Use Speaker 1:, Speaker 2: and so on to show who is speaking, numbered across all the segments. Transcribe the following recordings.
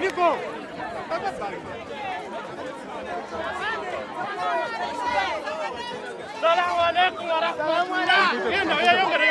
Speaker 1: Niko. Salamu alaykum wa rahmatullah.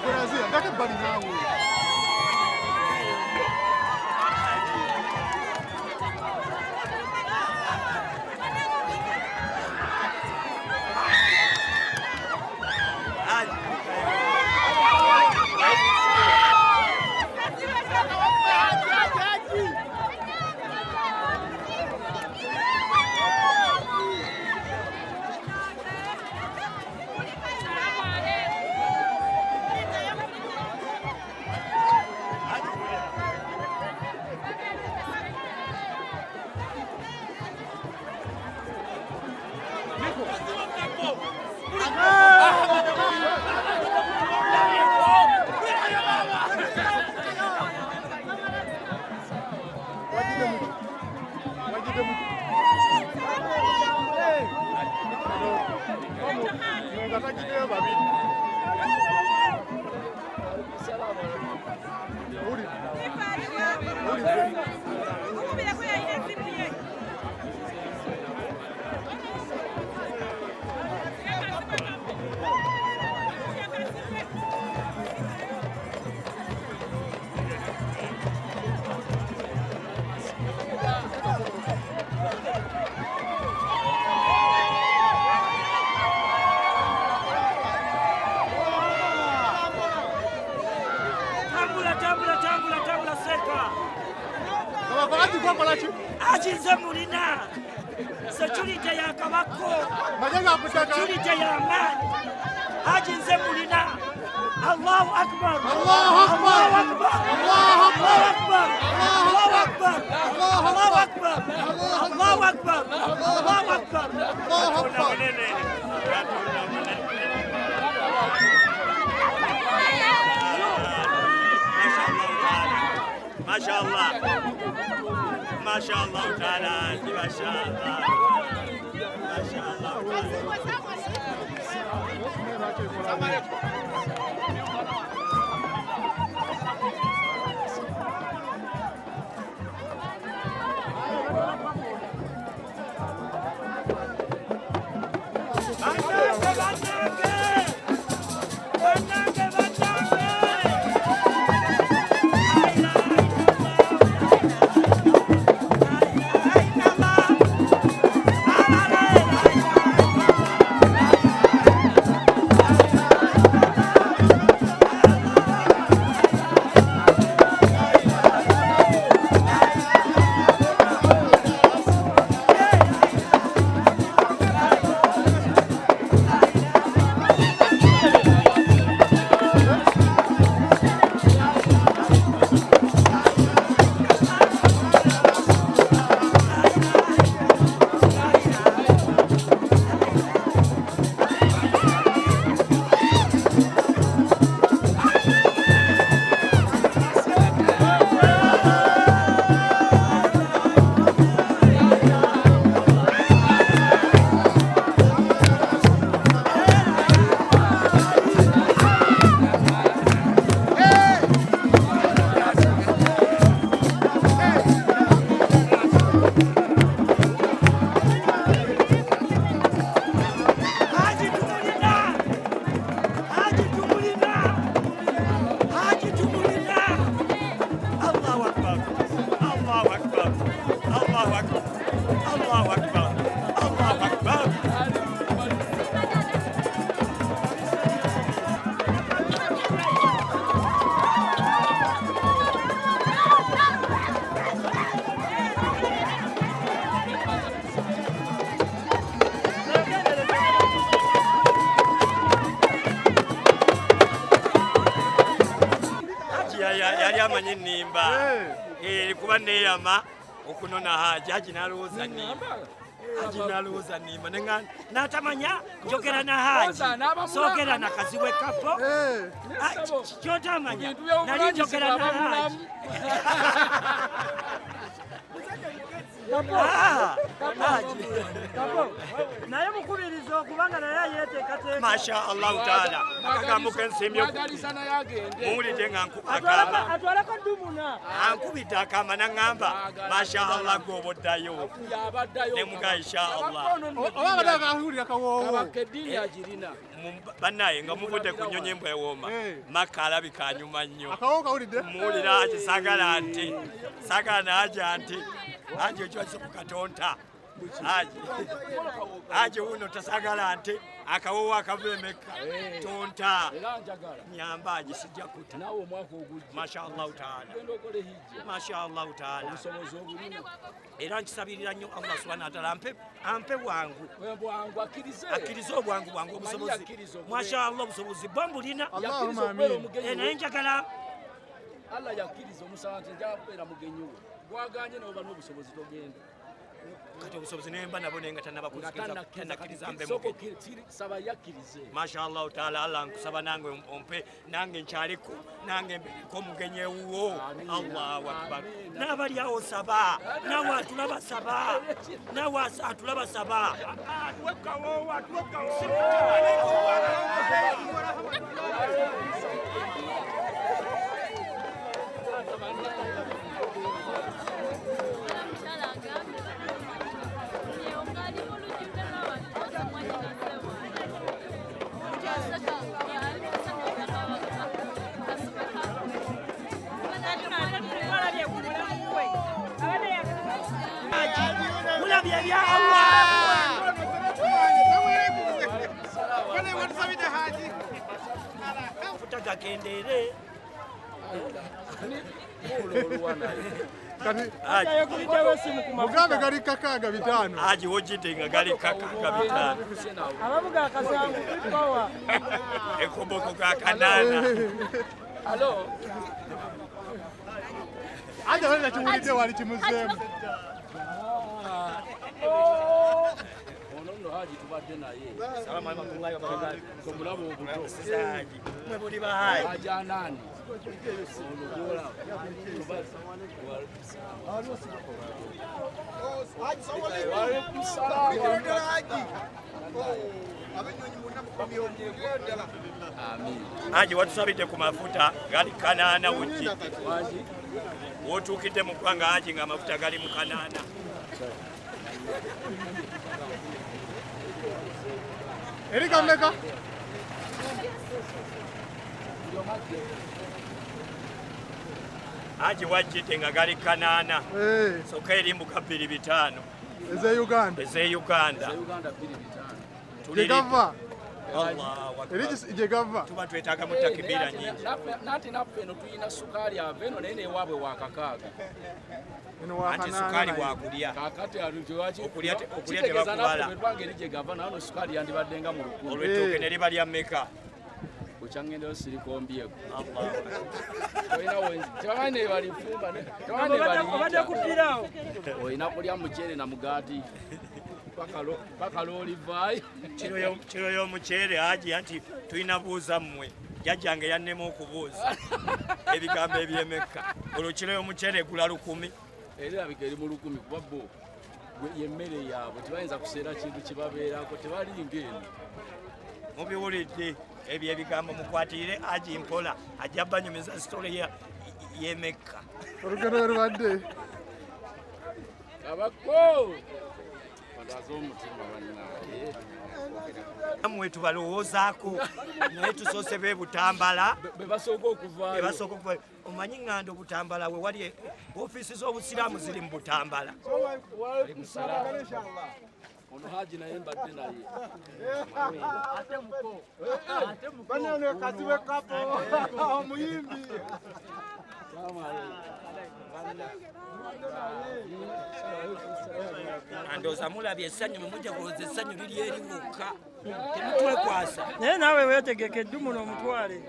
Speaker 2: Brasil, daqui bali nawe.
Speaker 3: Aji Zemulina, security ya Kabako, security ya amani. Aji Zemulina, Allahu Akbar, Allahu Akbar, Allahu Akbar, Allahu Akbar, Allahu Akbar, Allahu Akbar, Allahu Akbar, Allahu Akbar. Mashallah taala, mashallah. Yali amanyi nnimba kuba neeyama okunona Haji n'alowooza nnimba. Haji n'alowooza nnimba n'atamanya njogera na Haji soogera na kaziwe kapo kyotamanya nali njogera na Haji.
Speaker 1: naye mukubiriza okubanga naye yeteekateeka.
Speaker 3: Masha Allah taala akagambo kensimbye muwulidde nga akama
Speaker 1: atwaleko dumuna
Speaker 3: ankubidde akama naŋŋamba Masha Allah gw'oboddayo ne muga insha Allah bannaye nga muvudde ku nnyonyi embwa ewooma Makka alabika anyuma nnyo muwulira ati sagala nti sagala naaja nti Haji okiwakiso ku katonta Haji wuno tasagala nti akawowo akava Mekka tonta nyamba Haji sijja kuta. Mashallah taala, mashallah taala. Era nkisabirira nnyo Allah subhanahu wa taala ampe bwangu akkirize obwangu bwangu obusobozi. Mashallah obusobozi bwambulina naye njagala
Speaker 2: Allah yakkiriza omusala nti njabeera mugenyi we gwaganye n'oba n'obusobozi togenda
Speaker 3: kati obusobozi nemba nabo nenga tannabakiriza mbe
Speaker 2: saba yakkirize.
Speaker 3: Mashallah taala Allah nkusaba nange ompe nange nkyaleko nange mbeeko omugenyi ewuwo. Allahu akbar. N'abali awo saba nawe atulaba saba nawe atulaba saba mulabye bya Allah futaga kendere
Speaker 4: mugambe gali kakaaga bitaano.
Speaker 3: Haji wojjidde nga gali kakaaga bitaano
Speaker 1: abavuga akasangu kubawa
Speaker 3: ekoboko ka kanaana.
Speaker 2: Alo
Speaker 4: Haji wali kiwulidde wali kimuzeemu.
Speaker 2: Haji tubadde naye.
Speaker 3: Salamu alaykum wa barakatuh.
Speaker 2: Somulabo obuto.
Speaker 3: Haji. Mwe buli bahaji.
Speaker 2: Haji anani. Olugola.
Speaker 3: Haji watusabidde ku mafuta gali kanaana wujji. Wotuukidde mu ggwanga Haji nga amafuta gali mu kanaana.
Speaker 4: Erika mmeka?
Speaker 3: Haji wajjidde nga gali kanaana. Soka erimbuka 2-5.
Speaker 4: Eze Uganda.
Speaker 3: Eze Uganda.
Speaker 4: Jegava.
Speaker 3: Allahu akbar.
Speaker 4: Jegava.
Speaker 3: Tuba twetaaga mu takibira nyingi.
Speaker 2: Nati naffe no tuyina sukaali aveno naye newaabwe wakakaaga.
Speaker 3: Anti sukaali wakulya.
Speaker 2: Kakati alivyowachi
Speaker 3: okulya tebakubala.
Speaker 2: Bwe eri Jegava nano sukaali yandibaddenga mu lukulu.
Speaker 3: Olw'ettooke ne liba lya mmeka?
Speaker 2: Kuchangendeyo sirikombyeko.
Speaker 1: Obadde kupirawo.
Speaker 2: Olina kulya muceere na mugaati. Pakalo olivaayo.
Speaker 3: Kiro y'omuceere Haji anti tulina buuza mmwe. Jjajjange yannema okubuuza ebigambo eby'Emekka. Olwo kiro y'omuceere egula 10.
Speaker 2: Era erabika eri mu 10 kuba bo y'emmere yaabwe tebayinza kuseera kintu kibabeerako tebali ng'eno.
Speaker 3: Mubiwulidde ebyo ebigambo mukwatirire Haji mpola ajja banyumiza sitole y'Emekka.
Speaker 4: Olugero lubadde.
Speaker 2: Abako bandaza omutima bannaye.
Speaker 3: Amwe tubalowoozaako naye tusoose be Butambala.
Speaker 2: Be basooka okuvaayo.
Speaker 3: Omanyi ŋŋanda Obutambala we wali ofiisi z'Obusiraamu ziri mu Butambala.
Speaker 2: Ono Haji naye mbadde naye.
Speaker 4: Banane kazibe kapo omuyimbi.
Speaker 3: Andooza mulabye essanyu mujja kulowooza essanyu liri eriwuka. Temutwekwasa.
Speaker 1: Naye naawe weetegekedde muno omutwale.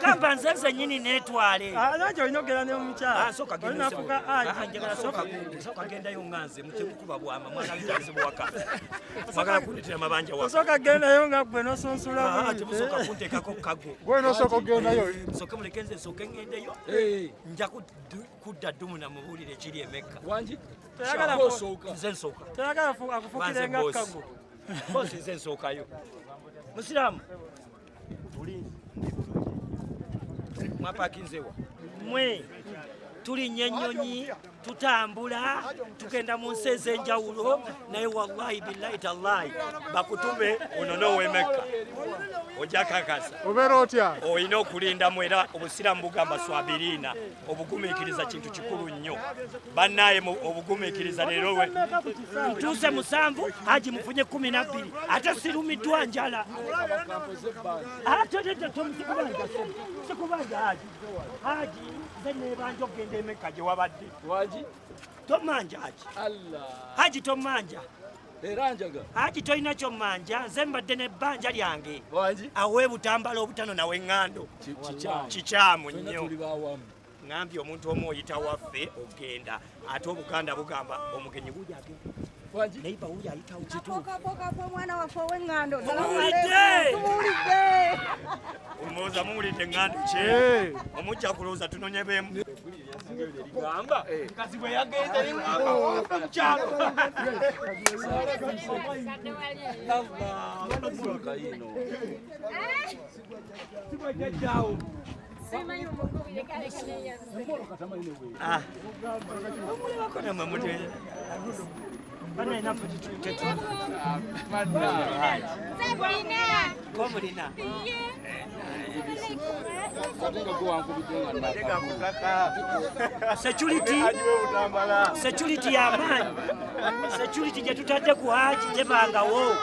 Speaker 3: Kamba nze nzennyini neetwale.
Speaker 1: Nange olina ogera ne omukyala.
Speaker 3: Olinafuka Haji. Sooka gendayo ŋŋanze mutekukuba bwama mwana waka. Mwagala kundetera mabanja waka.
Speaker 1: Osooka gendayo nga ggwe n'osunsula.
Speaker 3: Temusooka kunteekako kago.
Speaker 4: Gwe n'osooka ogendayo.
Speaker 3: Nsooke muleke nze nsooke ŋŋendeyo. Nja kudda ddumu namubuulira ekiri Emekka.
Speaker 2: Wangi?
Speaker 3: Nze nsooka.
Speaker 1: Tayagala akufukire nga kago.
Speaker 3: Boosi nze nsookayo. Musiraamu. Mwapakinzewa. Mwe tulinnya ennyonyi tutambula tugenda mu nsi ez'enjawulo naye wallahi billahi tallahi bakutume ono n'ow'Emekka ojja kakasa
Speaker 4: obeera otya
Speaker 3: olina okulindamu era Obusiraamu bugamba swabiriina obugumiikiriza kintu kikulu nnyo bannaye obugumiikiriza leero we ntuuse 7 Haji mufunye 12 ate sirumiddwa njala ate sikubanja Haji nze neebanja okugenda Emekka gye wabadde tomanja Haji tomanja
Speaker 2: era njaga
Speaker 3: Haji tolina kyomanja nze mbadde n'ebbanja lyange awe Butambala obutanona w'eŋŋando kikyamu nnyo ŋambye omuntu omu oyita waffe ogenda ate Obuganda bugamba omugenyi gujja agenda neiba uli ayitawo kituufu
Speaker 5: mwana waffe ow'eŋŋando
Speaker 3: omulowooza muwulidde eŋŋando kye omujja kulowooza tunonye bemu ligamba kazi bwe yagenze mukyalo omulebako namwe mutera Komulina. Security y'amaanyi. Security gye tutadde ku Haji tebangawo.